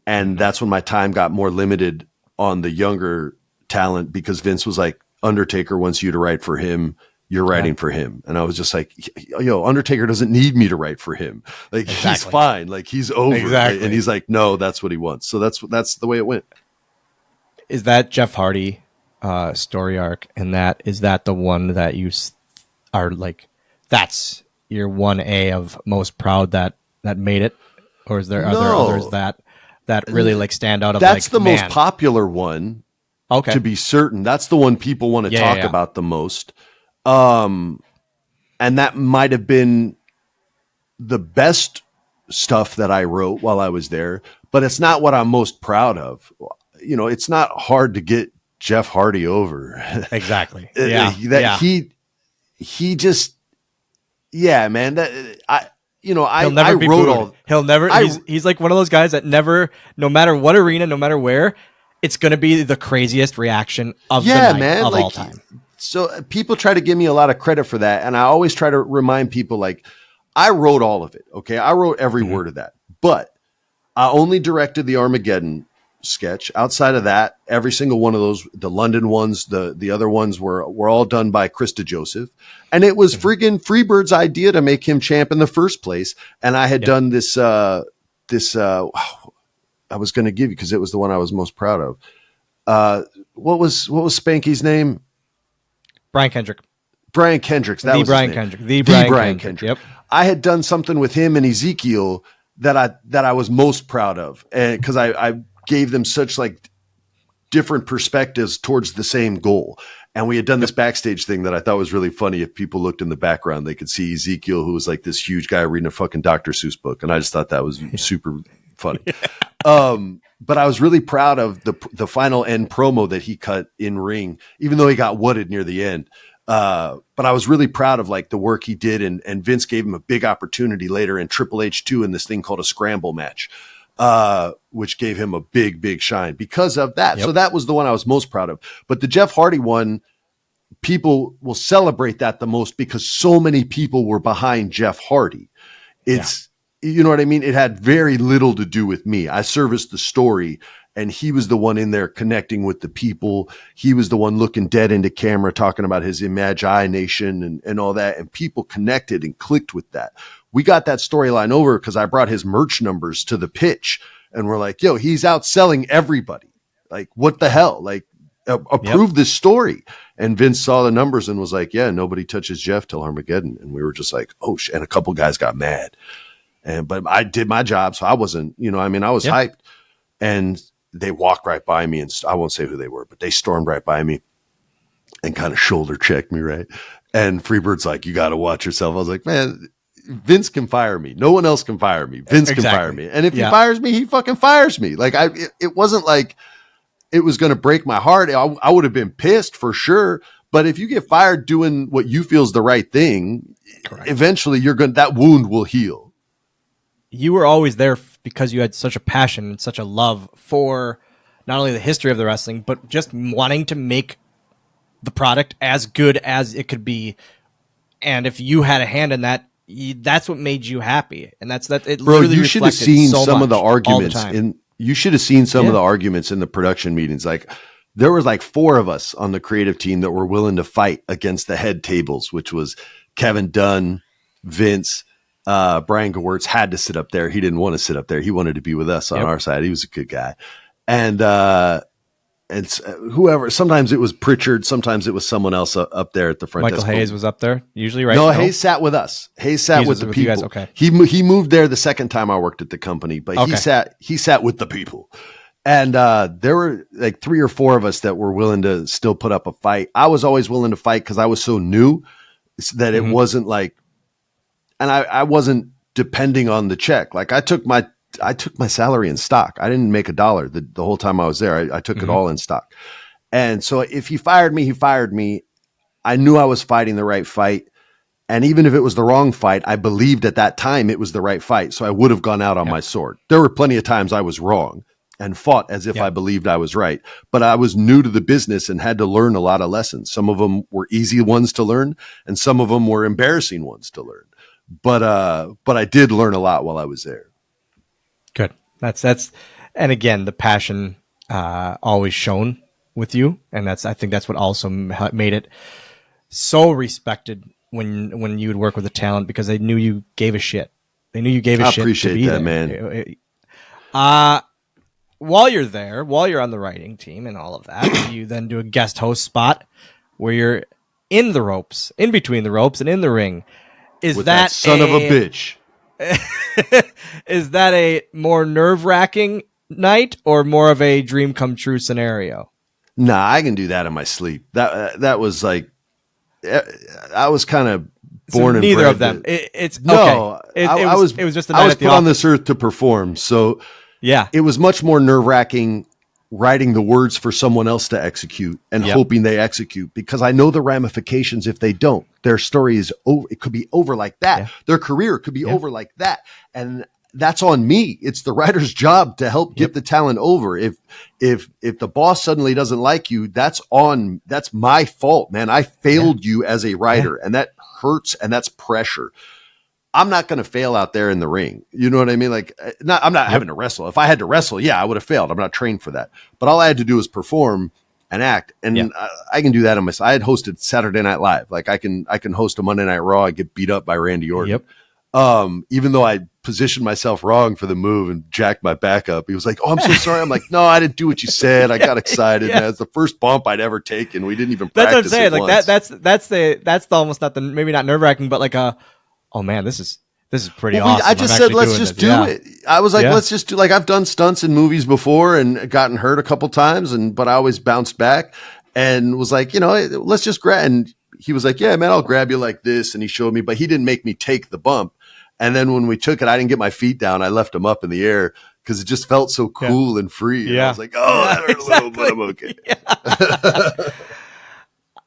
And that's when my time got more limited on the younger talent, because Vince was like, Undertaker wants you to write for him. You're writing for him. And I was just like, yo, Undertaker doesn't need me to write for him. He's fine. He's over. Exactly. And he's like, no, that's what he wants. So that's the way it went. Is that Jeff Hardy story arc? And is that the one that you are that's your 1A of most proud that made it? Or are there others that really stand out? That's the most popular one. Okay. To be certain. That's the one people want to talk about the most. And that might have been the best stuff that I wrote while I was there, but it's not what I'm most proud of. It's not hard to get Jeff Hardy over. Exactly. He just, man, he's like one of those guys that never, no matter what arena, no matter where, it's going to be the craziest reaction of the night, of all time. So people try to give me a lot of credit for that. And I always try to remind people, I wrote all of it. Okay. I wrote every word of that, but I only directed the Armageddon sketch. Outside of that, every single one of those, the London ones, the other ones were all done by Krista Joseph. And it was friggin' Freebird's idea to make him champ in the first place. And I had done this, I was going to give you, because it was the one I was most proud of. What was Spanky's name? Brian Kendrick. Brian Kendricks. That the was Brian his name. Kendrick. The Brian Kendrick. Yep. I had done something with him and Ezekiel that I was most proud of, and because I gave them such different perspectives towards the same goal. And we had done this backstage thing that I thought was really funny. If people looked in the background, they could see Ezekiel, who was this huge guy reading a fucking Dr. Seuss book, and I just thought that was super funny. But I was really proud of the final end promo that he cut in ring, even though he got wooded near the end. But I was really proud of the work he did. And Vince gave him a big opportunity later in Triple H 2 in this thing called a scramble match. which gave him a big shine because of that. Yep. So that was the one I was most proud of. But the Jeff Hardy one, people will celebrate that the most because so many people were behind Jeff Hardy. You know what I mean? It had very little to do with me. I serviced the story, and he was the one in there connecting with the people. He was the one looking dead into camera, talking about his imagination and all that. And people connected and clicked with that. We got that storyline over because I brought his merch numbers to the pitch, and we're like, yo, he's outselling everybody. Like, what the hell? Like, approve this story. And Vince saw the numbers and was like, yeah, nobody touches Jeff till Armageddon. And we were just like, oh shit. And a couple guys got mad. But I did my job. So I wasn't, I was hyped, and they walked right by me, and I won't say who they were, but they stormed right by me and kind of shoulder checked me. Right. And Freebird's like, you got to watch yourself. I was like, man, Vince can fire me. No one else can fire me. Vince can fire me. And if he fires me, he fucking fires me. Like it wasn't like it was going to break my heart. I would have been pissed for sure. But if you get fired doing what you feel is the right thing, eventually that wound will heal. You were always there because you had such a passion and such a love for not only the history of the wrestling, but just wanting to make the product as good as it could be. And if you had a hand in that, that's what made you happy. And that's that. It Bro, you should have seen some of the arguments of the arguments in the production meetings. Like, there was like 4 of us on the creative team that were willing to fight against the head tables, which was Kevin Dunn, Vince, Brian Gewirtz had to sit up there. He didn't want to sit up there. He wanted to be with us on our side. He was a good guy. And whoever, sometimes it was Pritchard. Sometimes it was someone else up there at the front. Michael Hayes was up there usually, right? No, Hayes sat with us. Hayes sat with the people. You guys? Okay. He moved there the second time I worked at the company, but he sat with the people. And there were like 3 or 4 of us that were willing to still put up a fight. I was always willing to fight because I was so new that it wasn't like, and I wasn't depending on the check. Like, I took my salary in stock. I didn't make $1 the whole time I was there. I took it all in stock. And so if he fired me, he fired me. I knew I was fighting the right fight. And even if it was the wrong fight, I believed at that time it was the right fight. So I would have gone out on my sword. There were plenty of times I was wrong and fought as if I believed I was right. But I was new to the business and had to learn a lot of lessons. Some of them were easy ones to learn, and some of them were embarrassing ones to learn. But I did learn a lot while I was there. Good. That's, and again, the passion always shown with you, and I think that's what also made it so respected when you would work with the talent, because they knew you gave a shit. They knew you gave a shit. I appreciate that, man. While you're there, while you're on the writing team and all of that, you then do a guest host spot where you're in the ropes, in between the ropes and in the ring. Is with that son of a bitch? Is that a more nerve-wracking night or more of a dream come true scenario? Nah, I can do that in my sleep. That was like, I was kind of born and neither bred of them. It was just a night at the put on this earth to perform. So yeah, it was much more nerve-wracking writing the words for someone else to execute and hoping they execute, because I know the ramifications if they don't. Their story is over. It could be over like that. Their career could be over like that. And that's on me. It's the writer's job to help get the talent over. If the boss suddenly doesn't like you, that's my fault, man. I failed you as a writer, and that hurts, and that's pressure. I'm not going to fail out there in the ring. You know what I mean? Like, I'm not having to wrestle. If I had to wrestle, I would have failed. I'm not trained for that. But all I had to do was perform and act. And I can do that on myself. I had hosted Saturday Night Live. Like, I can host a Monday Night Raw. I get beat up by Randy Orton. Even though I positioned myself wrong for the move and jacked my back up. He was like, "Oh, I'm so sorry." I'm like, "No, I didn't do what you said. I got excited. Man. It's the first bump I'd ever taken. We didn't even practice." That's what I'm saying. Like that's the almost not the, maybe not nerve-wracking, but like oh man, this is pretty awesome. I just said, let's just do it. I was like, let's just do, like, I've done stunts in movies before and gotten hurt a couple times, but I always bounced back and was like, let's just grab. And he was like, "Yeah, man, I'll grab you like this." And he showed me, but he didn't make me take the bump. And then when we took it, I didn't get my feet down. I left them up in the air because it just felt so cool and free. And I was like, "Oh, that hurt a little, but I'm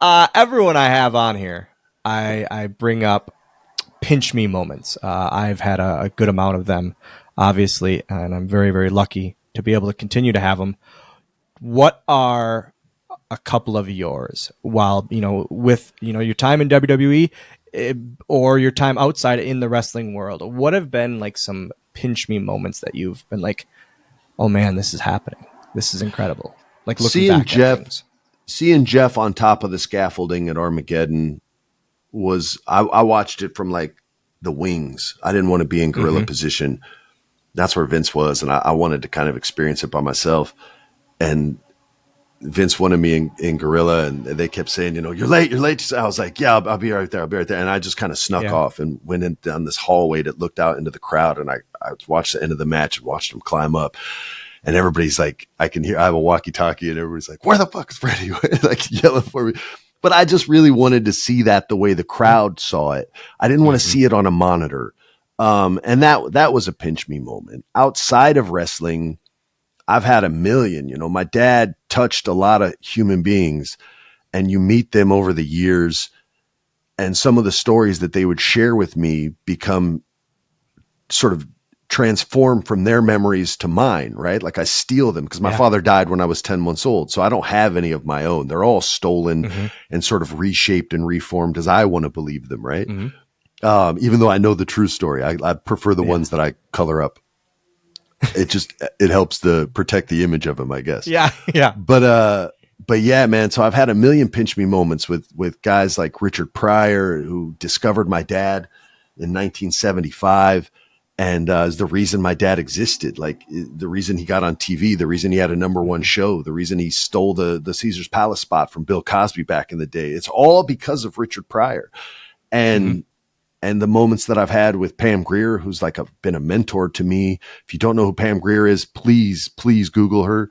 okay." Everyone I have on here, I bring up pinch me moments. I've had a good amount of them obviously, and I'm very, very lucky to be able to continue to have them. What are a couple of yours while, with, your time in WWE or your time outside in the wrestling world? What have been like some pinch me moments that you've been like, oh man, this is happening. This is incredible. Like looking back at things. Seeing Jeff on top of the scaffolding at Armageddon was, I watched it from like the wings. I didn't want to be in gorilla position. That's where Vince was. And I wanted to kind of experience it by myself. And Vince wanted me in gorilla, and they kept saying, you're late. I was like, yeah, I'll be right there. And I just kind of snuck off and went in down this hallway that looked out into the crowd. And I watched the end of the match and watched him climb up. And everybody's like, I have a walkie-talkie, and everybody's like, where the fuck is Freddie? Like yelling for me. But I just really wanted to see that the way the crowd saw it. I didn't want to see it on a monitor. And that was a pinch me moment. Outside of wrestling, I've had a million. My dad touched a lot of human beings, and you meet them over the years, and some of the stories that they would share with me become sort of transform from their memories to mine, right? Like I steal them because my father died when I was 10 months old. So I don't have any of my own. They're all stolen and sort of reshaped and reformed as I want to believe them, right? Even though I know the true story, I prefer the ones that I color up. It helps to protect the image of them, I guess. Yeah. But yeah, man. So I've had a million pinch me moments with guys like Richard Pryor, who discovered my dad in 1975. And is the reason my dad existed, like the reason he got on TV, the reason he had a #1 show, the reason he stole the Caesar's Palace spot from Bill Cosby back in the day. It's all because of Richard Pryor. And the moments that I've had with Pam Grier, who's like been a mentor to me. If you don't know who Pam Grier is, please Google her.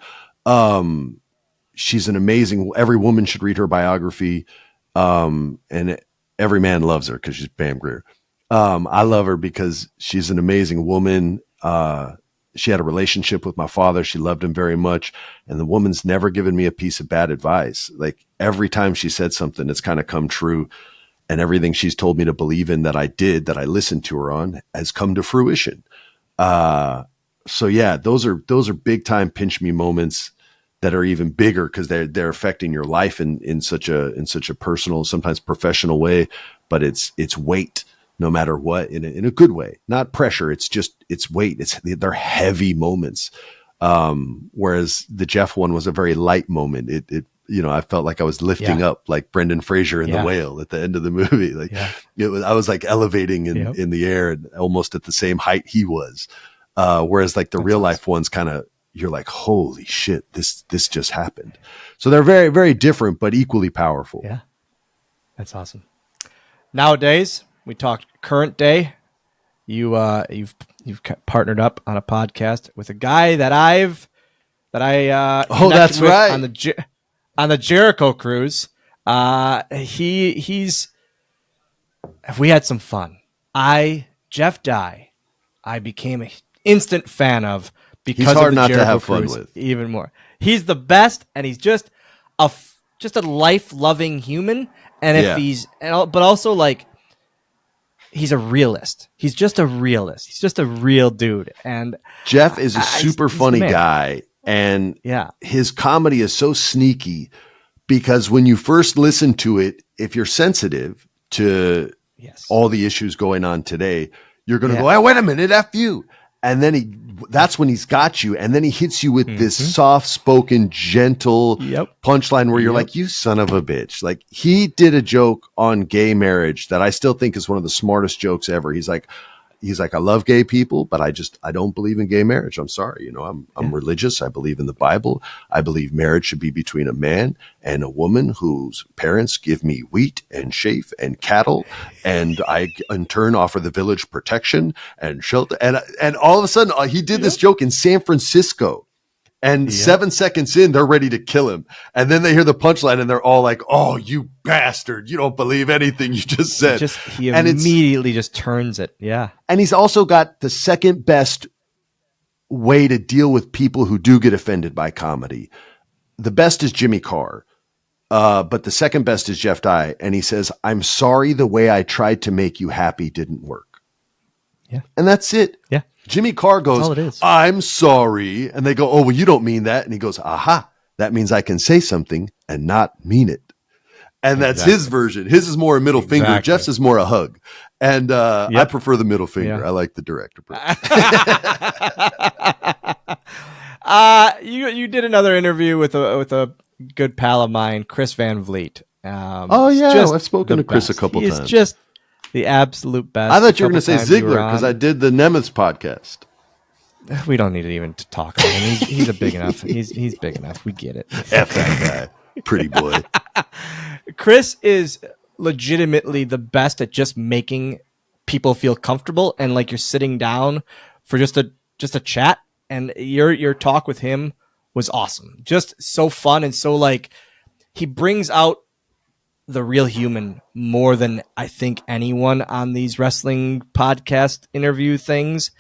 She's an amazing, every woman should read her biography. And every man loves her because she's Pam Grier. I love her because she's an amazing woman. She had a relationship with my father. She loved him very much. And the woman's never given me a piece of bad advice. Like every time she said something, it's kind of come true. And everything she's told me to believe in that I listened to her on has come to fruition. So yeah, those are big time pinch me moments that are even bigger because they're affecting your life in such a personal, sometimes professional way, but it's weight. No matter what, in a good way, not pressure. It's weight. They're heavy moments. Whereas the Jeff one was a very light moment. I felt like I was lifting up like Brendan Fraser in The Whale at the end of the movie. Like I was like elevating in the air and almost at the same height he was. Whereas like the real life ones kind of, you're like, holy shit, this just happened. So they're very, very different, but equally powerful. Yeah. That's awesome. Nowadays, we talked current day. You've partnered up on a podcast with a guy that I that's right on the Jericho cruise. We had some fun. Jeff Dye, I became an instant fan of because he's hard of the not Jericho to have cruise fun with. Even more. He's the best, and he's just a life-loving human. And but also like. He's a realist. He's just a realist. He's just a real dude. And Jeff is a super funny guy. And his comedy is so sneaky because when you first listen to it, if you're sensitive to all the issues going on today, you're going to go, oh, wait a minute, F you. And then that's when he's got you. And then he hits you with this soft-spoken, gentle punchline where you're like, you son of a bitch. Like he did a joke on gay marriage that I still think is one of the smartest jokes ever. He's like, I love gay people, but I don't believe in gay marriage. I'm sorry. I'm religious. I believe in the Bible. I believe marriage should be between a man and a woman whose parents give me wheat and chaff and cattle. And I in turn offer the village protection and shelter. And all of a sudden he did this joke in San Francisco. And 7 seconds in, they're ready to kill him. And then they hear the punchline and they're all like, oh, you bastard. You don't believe anything you just said. He immediately just turns it. Yeah. And he's also got the second best way to deal with people who do get offended by comedy. The best is Jimmy Carr. But the second best is Jeff Dye. And he says, I'm sorry the way I tried to make you happy didn't work. Yeah. And that's it. Yeah. Jimmy Carr goes, all it is. I'm sorry. And they go, oh, well, you don't mean that. And he goes, aha, that means I can say something and not mean it. And that's his version. His is more a middle finger. Jeff's is more a hug. And I prefer the middle finger. Yeah. I like the direct approach. You did another interview with a good pal of mine, Chris Van Vliet. I've spoken to Chris a couple times. He's just the absolute best. I thought you were going to say Ziggler because I did the Nemeth podcast. We don't need it even to talk about him. He's a big enough. He's big enough. We get it. F that guy. Pretty boy. Chris is legitimately the best at just making people feel comfortable and like you're sitting down for just a chat. And your talk with him was awesome. Just so fun and so like he brings out the real human more than I think anyone on these wrestling podcast interview things.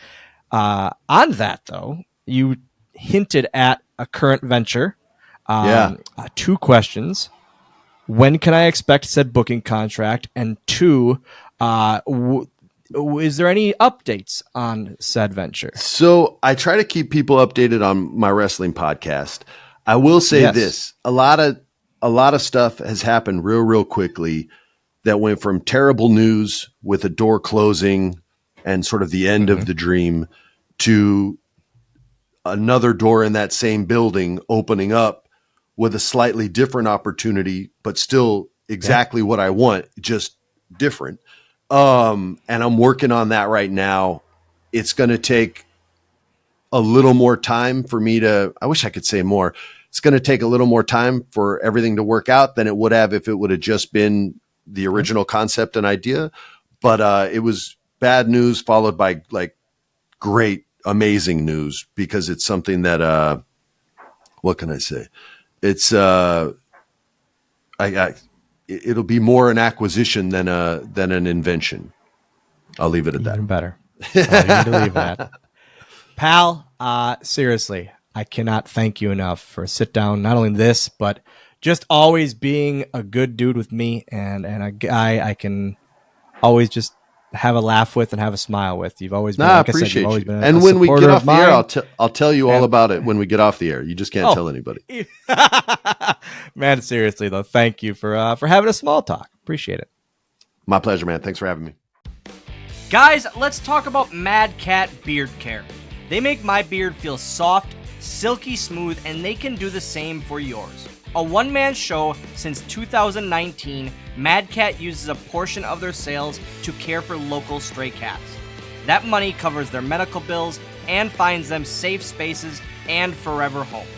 On that though, you hinted at a current venture. 2 questions. When can I expect said booking contract? And 2, is there any updates on said venture? So I try to keep people updated on my wrestling podcast. I will say this: a lot of stuff has happened real quickly that went from terrible news with a door closing and sort of the end of the dream to another door in that same building opening up with a slightly different opportunity, but still exactly what I want, just different. And I'm working on that right now. It's going to take a little more time for me I wish I could say more. It's going to take a little more time for everything to work out than it would have if it would have just been the original concept and idea. But, it was bad news followed by like great, amazing news because it's something that, what can I say? It's, it'll be more an acquisition than an invention. I'll leave it at that. Even better. You need to leave that. Pal, seriously, I cannot thank you enough for a sit down, not only this, but just always being a good dude with me and a guy I can always just have a laugh with and have a smile with. You've always been, like I said, you've always been and when we get off the air, I'll tell you all about it when we get off the air. You just can't tell anybody. Man, seriously though, thank you for having a small talk. Appreciate it. My pleasure, man. Thanks for having me. Guys, let's talk about Mad Cat Beard Care. They make my beard feel soft, silky smooth, and they can do the same for yours. A one-man show since 2019, Mad Cat uses a portion of their sales to care for local stray cats. That money covers their medical bills and finds them safe spaces and forever homes.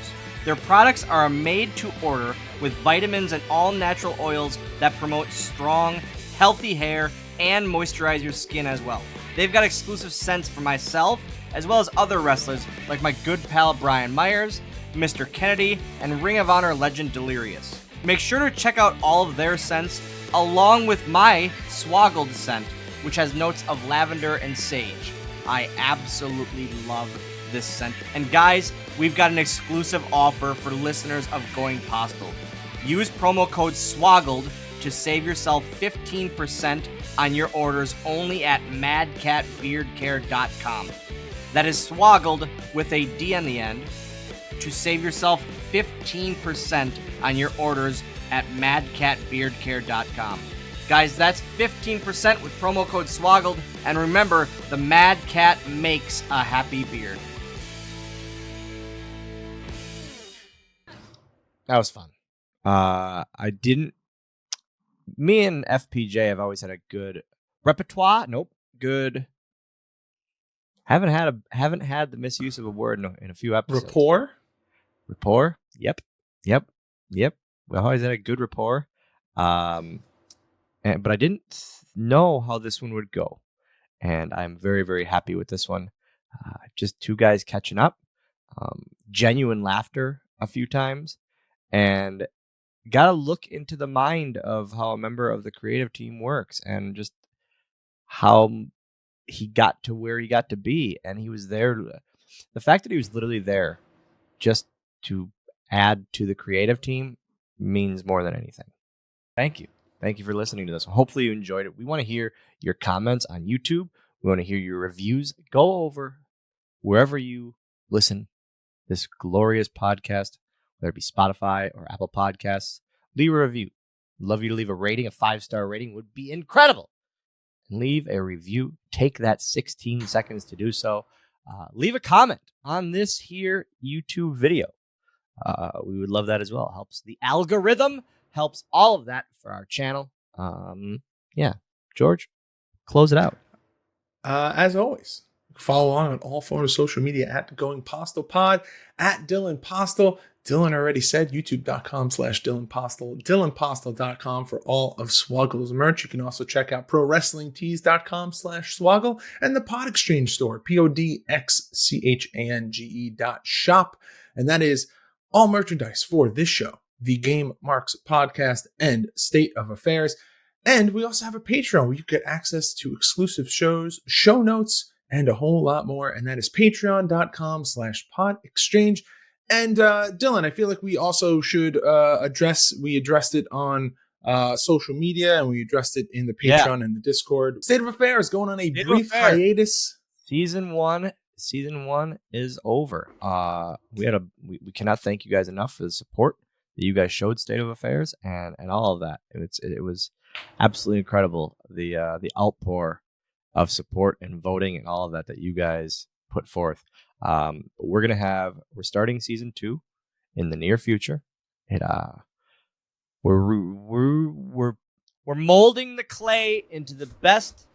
Their products are made to order with vitamins and all-natural oils that promote strong, healthy hair and moisturize your skin as well. They've got exclusive scents for myself, as well as other wrestlers like my good pal Brian Myers, Mr. Kennedy, and Ring of Honor legend Delirious. Make sure to check out all of their scents, along with my Swoggle scent, which has notes of lavender and sage. I absolutely love this scent. And guys, we've got an exclusive offer for listeners of Going Postl. Use promo code SWOGGLED to save yourself 15% on your orders only at madcatbeardcare.com. That is Swoggled with a D on the end to save yourself 15% on your orders at madcatbeardcare.com. Guys, that's 15% with promo code SWOGGLed. And remember, the Mad Cat makes a happy beard. That was fun. Me and FPJ have always had a good repertoire. Good. Haven't had the misuse of a word in a few episodes. Rapport. Yep. We always had a good rapport. But I didn't know how this one would go, and I'm very, very happy with this one. Just 2 guys catching up, genuine laughter a few times, and got to look into the mind of how a member of the creative team works and just how he got to where he got to be. And he was there. The fact that he was literally there just to add to the creative team means more than anything. Thank you. Thank you for listening to this. Hopefully you enjoyed it. We want to hear your comments on YouTube. We want to hear your reviews. Go over wherever you listen this glorious podcast, whether it be Spotify or Apple Podcasts. Leave a review. Love you to leave a rating. A 5-star rating would be incredible. And leave a review. Take that 16 seconds to do so. Leave a comment on this here YouTube video. We would love that as well. Helps the algorithm, helps all of that for our channel. Yeah, George, close it out. As always, follow along on all forms of social media at Going Postl Pod, at Dylan Postl. Dylan already said youtube.com/Dylan Postl, DylanPostl.com for all of Swoggle's merch. You can also check out ProWrestlingTees.com/Swoggle and the PodXchange store, PodXchange.shop. And that is all merchandise for this show, the Game Marks podcast, and State of Affairs. And we also have a Patreon where you get access to exclusive shows, show notes, and a whole lot more. And that is patreon.com/PodXchange. And Dylan, I feel like we also should we addressed it on social media, and we addressed it in the Patreon and the Discord. State of Affairs going on a brief hiatus. Season one is over. We cannot thank you guys enough for the support that you guys showed State of Affairs and all of that. It was absolutely incredible, the outpour of support and voting and all of that you guys put forth. We're starting season 2 in the near future. We're molding the clay into the best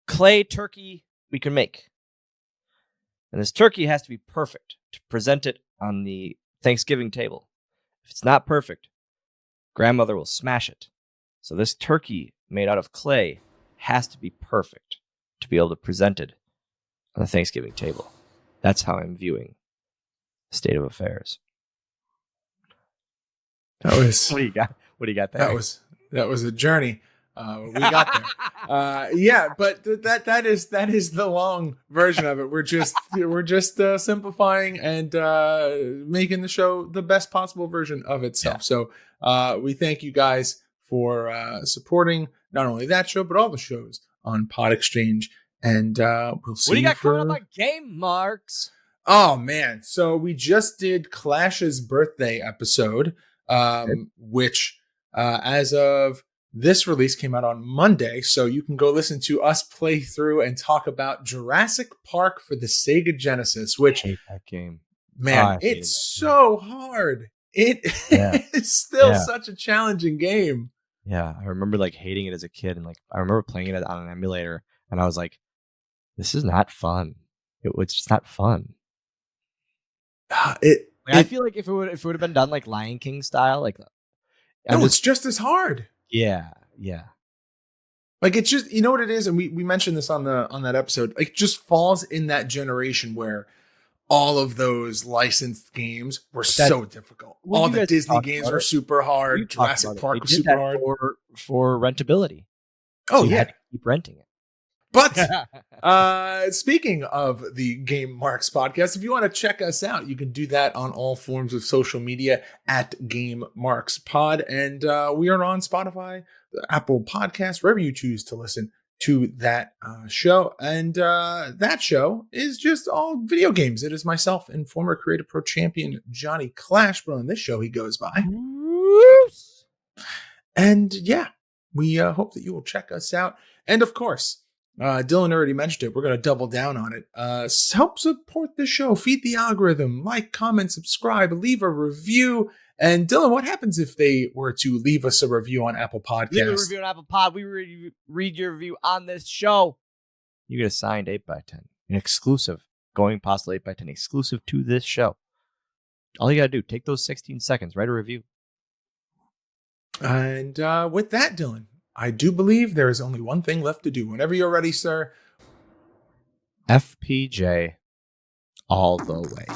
clay turkey we can make. And this turkey has to be perfect to present it on the Thanksgiving table. If it's not perfect, grandmother will smash it. So this turkey made out of clay has to be perfect to be able to present it on the Thanksgiving table. That's how I'm viewing State of Affairs. That was What do you got? What do you got there? That was a journey. We got there. But that is the long version of it. We're just simplifying and making the show the best possible version of itself. Yeah. So we thank you guys for supporting not only that show but all the shows on PodXchange. And we'll see. What do you got coming up on Game Marks? Oh man! So we just did Clash's birthday episode, which as of this release came out on Monday, so you can go listen to us play through and talk about Jurassic Park for the Sega Genesis, which I hate that game. Man, it's so hard. It is still such a challenging game. Yeah, I remember hating it as a kid, and I remember playing it on an emulator, and I was like, "This is not fun. It's just not fun." I feel like if it would have been done Lion King style, it's just as hard. Yeah. It's just, you know what it is, and we mentioned this on that episode. It just falls in that generation where all of those licensed games were so difficult. All the Disney games were super hard. Jurassic Park was super hard for rentability. Oh, you had to keep renting it. But speaking of the Game Marks podcast, if you want to check us out, you can do that on all forms of social media at Game Marks Pod. And we are on Spotify, Apple Podcasts, wherever you choose to listen to that show. And that show is just all video games. It is myself and former Creative Pro champion Johnny Clash, but on this show he goes by. And we hope that you will check us out. And of course, Dylan already mentioned it. We're going to double down on it. Help support the show. Feed the algorithm. Like, comment, subscribe, leave a review. And Dylan, what happens if they were to leave us a review on Apple Podcasts? Leave a review on Apple Pod. We read your review on this show. You get a signed 8x10. An exclusive Going Postl 8x10 exclusive to this show. All you got to do, take those 16 seconds, write a review. And with that, Dylan, I do believe there is only one thing left to do. Whenever you're ready, sir. FPJ all the way.